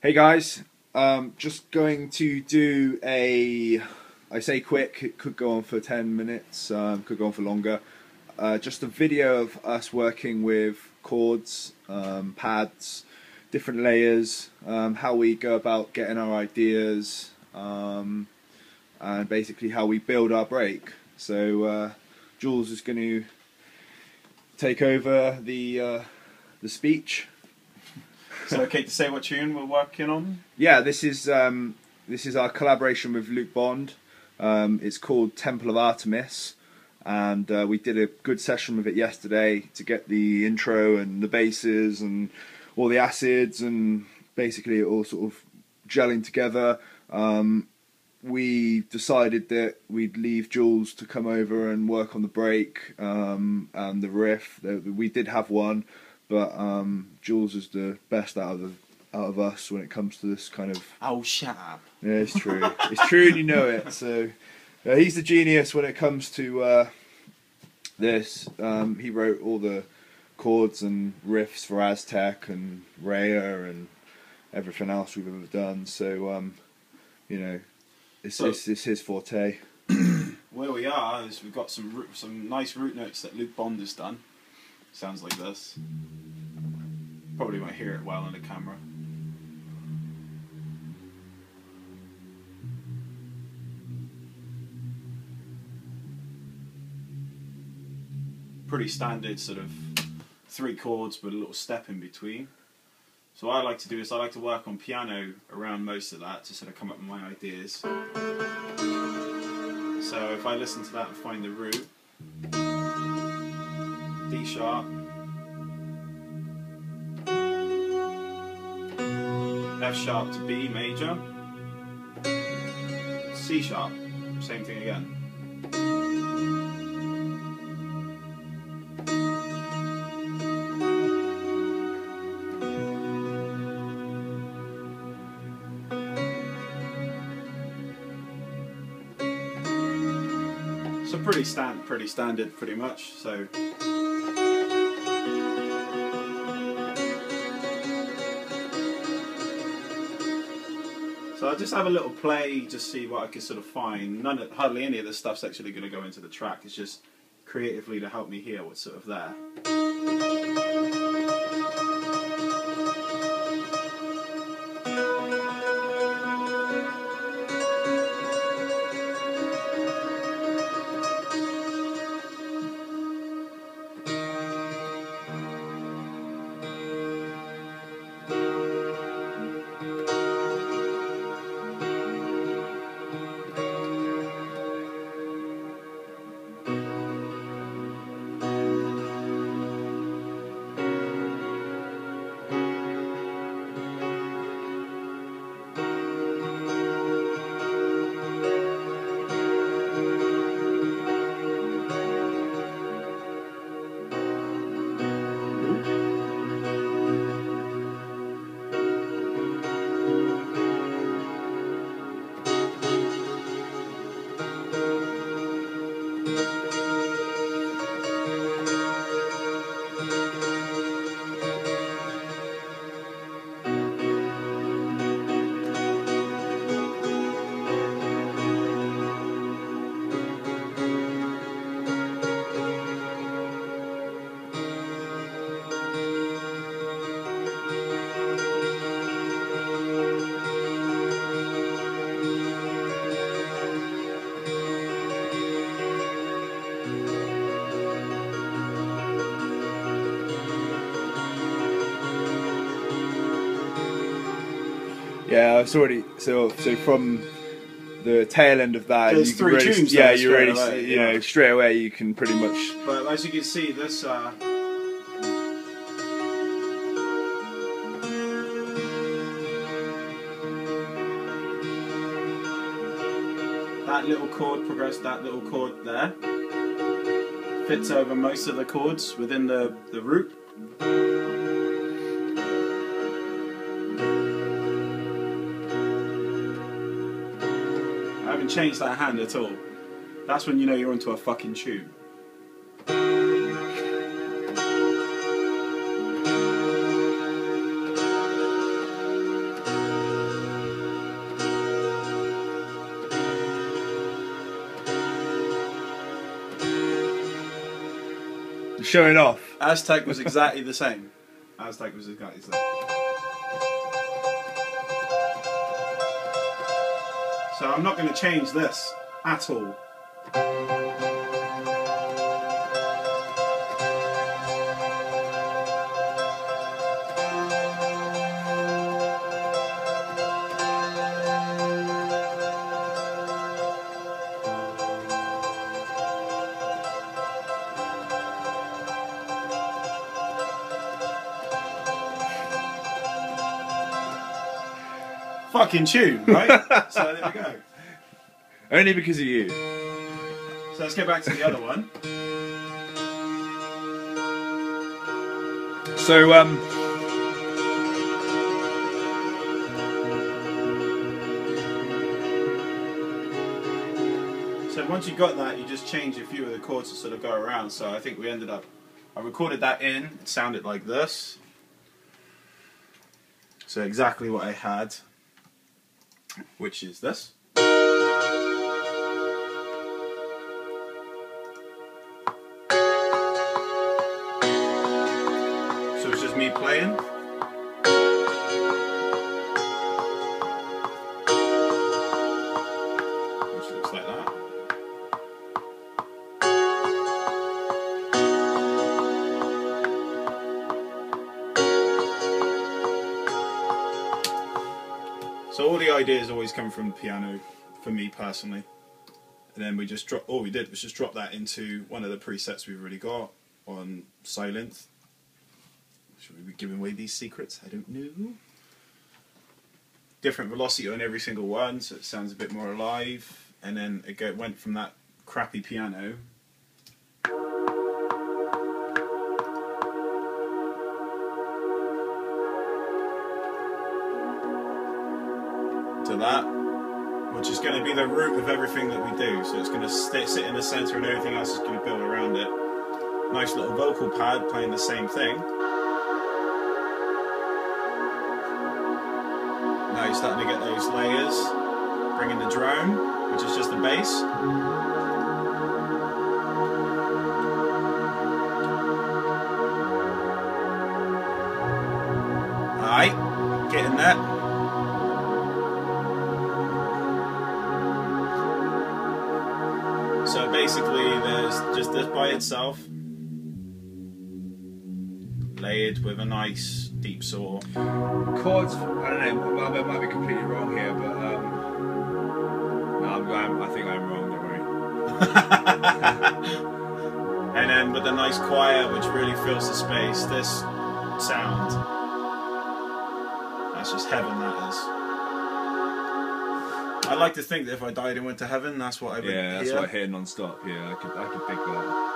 Hey guys, just going to do I say quick, it could go on for 10 minutes, could go on for longer, just a video of us working with chords, pads, different layers, how we go about getting our ideas, and basically how we build our break. So Jules is going to take over the speech. Is it okay to say what tune we're working on? Yeah, this is our collaboration with Luke Bond. It's called Temple of Artemis, and we did a good session with it yesterday to get the intro and the basses and all the acids and basically it all sort of gelling together. We decided that we'd leave Jules to come over and work on the break and the riff. We did have one, but Jules is the best out of us when it comes to this kind of. Oh, shut up. Yeah, it's true. It's true, and you know it. So he's the genius when it comes to this. He wrote all the chords and riffs for Aztec and Raya and everything else we've ever done. So you know, it's his forte. Where we are is we've got some nice root notes that Luke Bond has done. Sounds like this. Probably won't hear it well on the camera. Pretty standard sort of 3 chords with a little step in between. So what I like to do is I like to work on piano around most of that to sort of come up with my ideas. So if I listen to that and find the root, D sharp, F sharp to B major, C sharp, same thing again. So pretty standard, pretty much. So I'll just have a little play, just see what I can sort of find. Hardly any of this stuff's actually going to go into the track. It's just creatively to help me hear what's sort of there. Yeah, it's already so from the tail end of that. There's you can 3 really, tunes. Yeah, There you really, away, you know, straight away you can pretty much. But as you can see, this. That little chord that little chord there fits over most of the chords within the root. I haven't changed that hand at all. That's when you know you're onto a fucking tune. showing off. Aztec was exactly the same. Aztec was exactly the same. So I'm not going to change this at all. Fucking tune, right? So there we go. Only because of you. So let's go back to the other one. So So once you got that, you just change a few of the chords to sort of go around. So I think we ended up, I recorded that in, it sounded like this. So exactly what I had, which is this. So it's just me playing. Which looks like that. So all the ideas always come from the piano, for me personally. And then we just all we did was just drop that into one of the presets we've already got on silent. Should we be giving away these secrets? I don't know. Different velocity on every single one, so it sounds a bit more alive. And then it went from that crappy piano to that, which is going to be the root of everything that we do. So it's going to sit in the center and everything else is going to build around it. Nice little vocal pad playing the same thing. Now you're starting to get those layers. Bringing the drone, which is just the bass. Alright, getting that. So basically there's just this by itself, layered with a nice deep saw. chords, I don't know, I might be completely wrong here, but I think I'm wrong, don't worry. And then with a nice choir which really fills the space, this sound, that's just heaven, that is. I like to think that if I died and went to heaven, that's what I would hear. Yeah, that's what I hear non-stop. Yeah, I could dig that.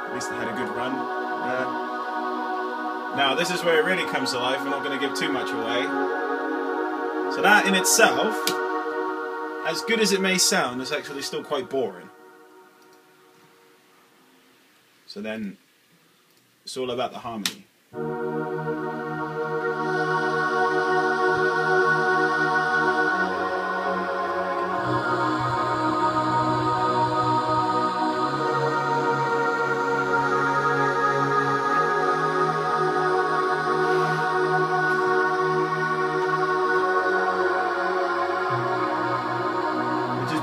At least I had a good run. Now this is where it really comes to life. We're not going to give too much away. So that in itself, as good as it may sound, is actually still quite boring. So then, it's all about the harmony.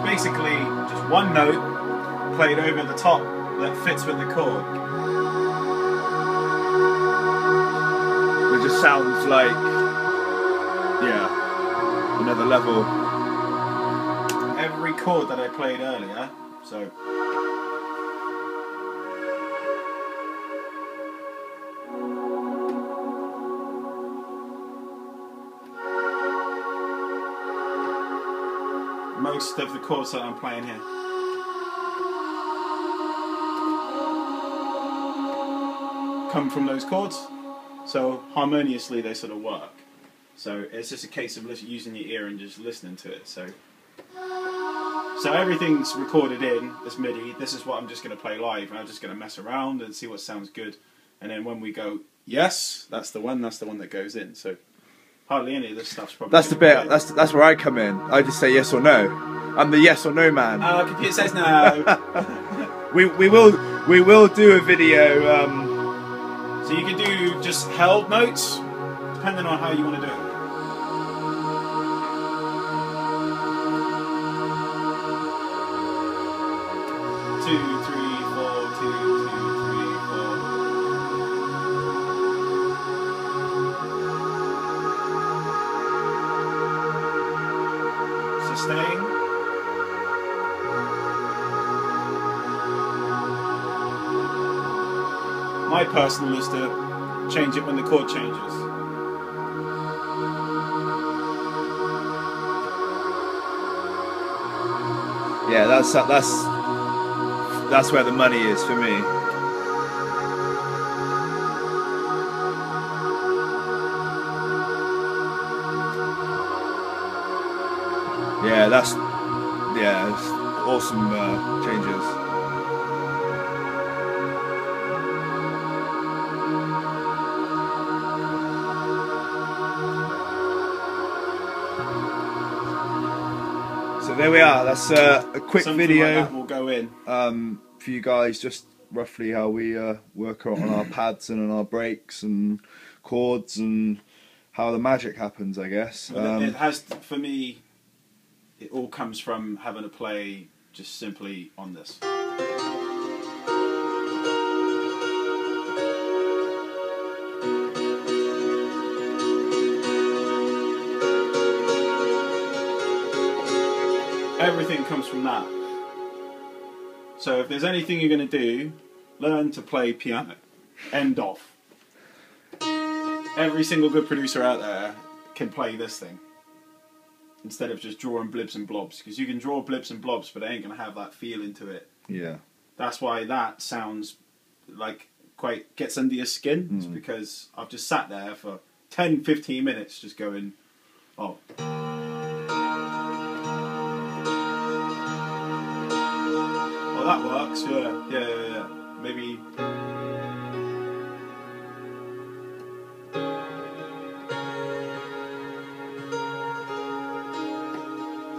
Basically just one note played over the top that fits with the chord. It just sounds like, yeah, another level. Every chord that I played earlier, so most of the chords that I'm playing here. Come from those chords, so harmoniously they sort of work. So it's just a case of using your ear and just listening to it. So everything's recorded in this MIDI. This is what I'm just going to play live, and I'm just going to mess around and see what sounds good. And then when we go, yes, that's the one that goes in. So hardly any of this stuff's probably. That's the bit. That's where I come in. I just say yes or no. I'm the yes or no man. Computer says no. we will do a video. So you can do just held notes, depending on how you want to do it. Two, three, four, two, three, four. Sustain. My personal is to change it when the chord changes. Yeah, that's where the money is for me. Yeah, it's awesome changes. So there we are. That's a quick Something video like that will go in. For you guys, just roughly how we work on our pads and on our breaks and chords and how the magic happens, I guess. It has, for me, it all comes from having to play just simply on this. Everything comes from that. So if there's anything you're going to do, learn to play piano. End off. Every single good producer out there can play this thing. Instead of just drawing blibs and blobs. Because you can draw blibs and blobs, but it ain't going to have that feel into it. Yeah. That's why that sounds like quite gets under your skin. It's because I've just sat there for 10, 15 minutes just going, oh. Well, that works, yeah. Maybe.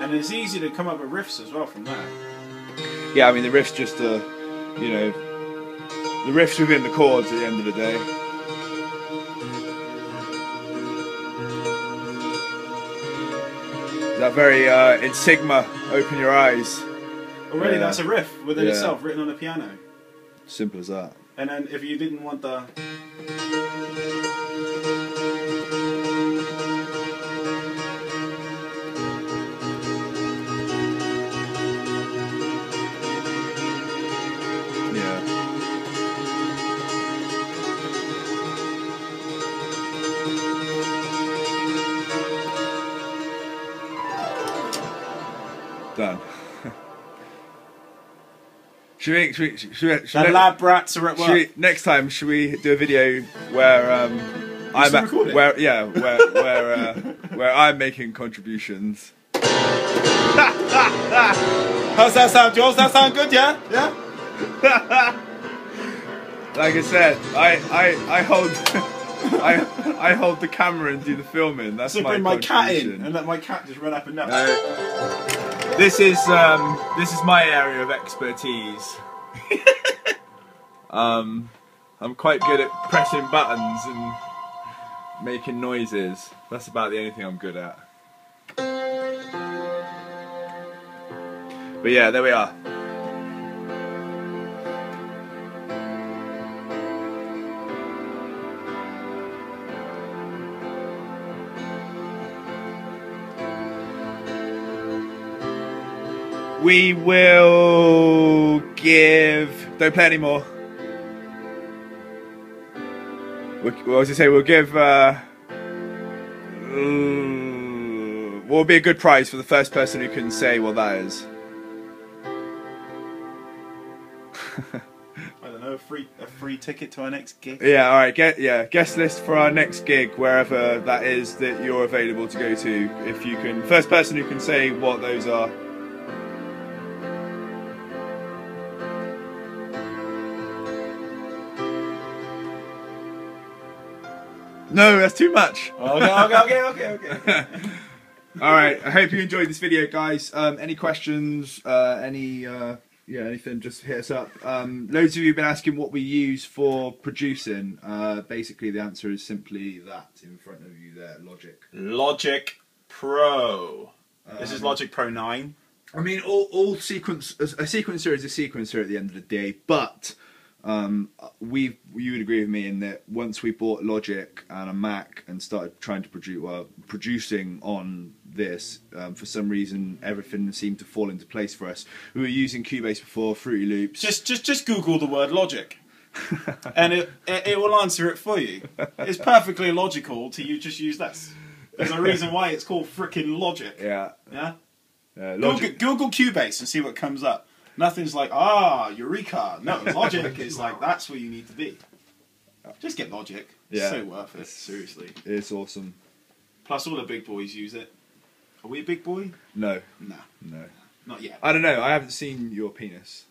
And it's easy to come up with riffs as well from that. Yeah, I mean the riff's just the riff's within the chords at the end of the day. That very in Sigma, open your eyes. Already that's a riff within itself, written on a piano. Simple as that. And then if you didn't want the... Yeah. Done. Should we The lab rats are at work. Next time, should we do a video where I'm at, where I'm making contributions? How's that sound, Jules? That sound good, yeah? Yeah? Like I said, I hold I hold the camera and do the filming. That's so my bring my cat in contribution. and let my cat just run up and down. This is my area of expertise. I'm quite good at pressing buttons and making noises. That's about the only thing I'm good at. But yeah, there we are. We will give... Don't play anymore. What was I say? We'll give... what will be a good prize for the first person who can say what that is? I don't know, a free ticket to our next gig. Yeah, alright, guest list for our next gig, wherever that is that you're available to go to. If you can... First person who can say what those are. No, that's too much. Okay. All right. I hope you enjoyed this video, guys. Any questions? Anything? Just hit us up. Loads of you have been asking what we use for producing. Basically, the answer is simply that in front of you there, Logic. Logic Pro. This is Logic Pro 9. I mean, a sequencer is a sequencer at the end of the day, but you would agree with me in that once we bought Logic and a Mac and started trying to producing on this, for some reason everything seemed to fall into place for us. We were using Cubase before, Fruity Loops. Just Google the word Logic, and it will answer it for you. It's perfectly logical to just use this. There's a reason why it's called frickin' Logic. Yeah. Yeah. Logic. Google Cubase and see what comes up. Nothing's like, Eureka. No, Logic is like, that's where you need to be. Just get Logic. It's so worth it, seriously. It's awesome. Plus all the big boys use it. Are we a big boy? No. Nah. No. Not yet. I don't know, I haven't seen your penis.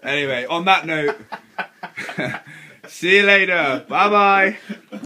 Anyway, on that note, see you later. Bye-bye.